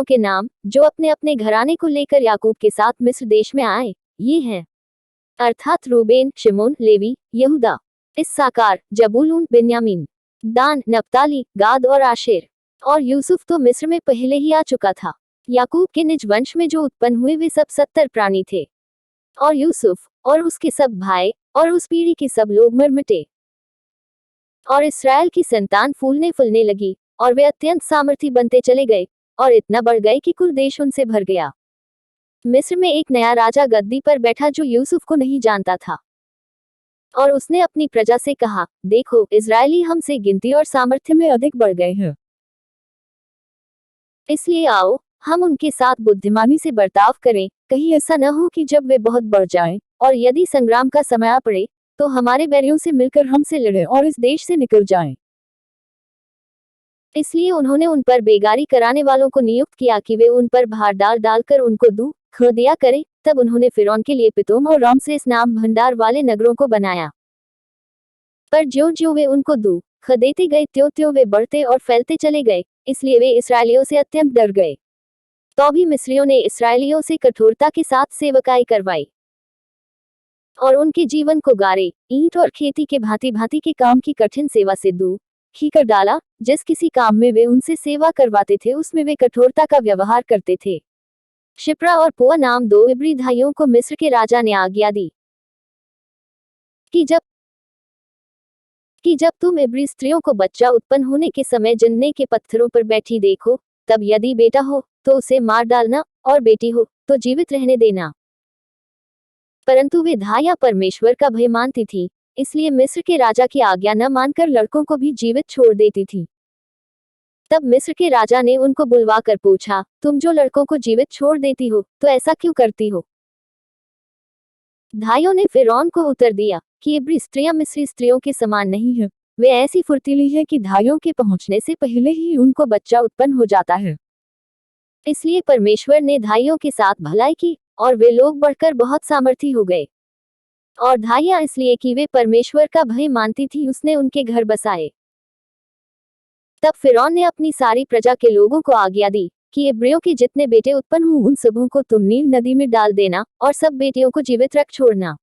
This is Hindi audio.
के नाम जो अपने अपने घराने को लेकर याकूब के साथ मिस्र देश में आए, ये हैं अर्थात रूबेन, शिमोन, लेवी, यहूदा, इस्साकार, जबूलून, बिन्यामीन, दान, नप्ताली, गाद और आशेर। और यूसुफ तो मिस्र में पहले ही आ चुका था। याकूब के निज वंश में जो उत्पन्न हुए वे सब 70 प्राणी थे, और यूसुफ और उसके सब भाई और उस पीढ़ी के सब लोग मर मिटे। और इस्राएल की संतान फूलने फुलने लगी, और वे अत्यंत सामर्थी बनते चले गए, और इतना बढ़ गए कि कुल देश उनसे भर गया। मिस्र में एक नया राजा गद्दी पर बैठा जो यूसुफ को नहीं जानता था, और उसने अपनी प्रजा से कहा, देखो, इजरायली हमसे गिनती और सामर्थ्य में अधिक बढ़ गए हैं, इसलिए आओ, हम उनके साथ बुद्धिमानी से बर्ताव करें, कहीं ऐसा न हो कि जब वे बहुत बढ़ जाएं, और यदि संग्राम का समय आ पड़े, तो हमारे बैरियों से मिलकर हमसे लड़े और इस देश से निकल जाएं। इसलिए उन्होंने उन पर बेगारी कराने वालों को नियुक्त किया कि वे उन पर भार डाल डालकर उनको दुख दिया करें। तब उन्होंने फिरौन के लिए पितोम और रामसेस नाम भंडार वाले नगरों को बनाया। पर ज्यों ज्यों वे उनको दुख देते गए त्यों त्यों वे बढ़ते और फैलते चले गए, इसलिए वे इसराइलियों से अत्यंत डर गए। तो भी मिस्रियों ने इसराइलियों से कठोरता के साथ सेवकाई करवाई, और उनके जीवन को गारे, ईंट और खेती के भांति भांति के काम की कठिन सेवा से दुखी कर डाला। जिस किसी काम में वे उनसे सेवा करवाते थे उसमें वे कठोरता का व्यवहार करते थे। शिप्रा और पुआ नाम 2 इब्री भाइयों को मिस्र के राजा ने आज्ञा दी कि जब तुम इब्री स्त्रियों को बच्चा उत्पन्न होने के समय जिन्ने के पत्थरों पर बैठी देखो, तब यदि बेटा हो तो उसे मार डालना, और बेटी हो तो जीवित रहने देना। परंतु वे धाया परमेश्वर का भय मानती थी, इसलिए मिस्र के राजा की आज्ञा न मानकर लड़कों को भी जीवित छोड़ देती थी। तब मिस्र के राजा ने उनको बुलवाकर पूछा, तुम जो लड़कों को जीवित छोड़ देती हो, तो ऐसा क्यों करती हो? धाइयों ने फिरौन को उत्तर दिया कि इब्री स्त्रियां मिस्री स्त्रियों के समान नहीं है, वे ऐसी फुर्तीली है कि धाइयों के पहुंचने से पहले ही उनको बच्चा उत्पन्न हो जाता है। इसलिए परमेश्वर ने धाइयों के साथ भलाई की, और वे लोग बढ़कर बहुत सामर्थी हो गए। और धाइयां इसलिए कि वे परमेश्वर का भय मानती थी, उसने उनके घर बसाए। तब फिरौन ने अपनी सारी प्रजा के लोगों को आज्ञा दी कि इब्रियों के जितने बेटे उत्पन्न हुए उन सबों को तुम नील नदी में डाल देना, और सब बेटियों को जीवित रख छोड़ना।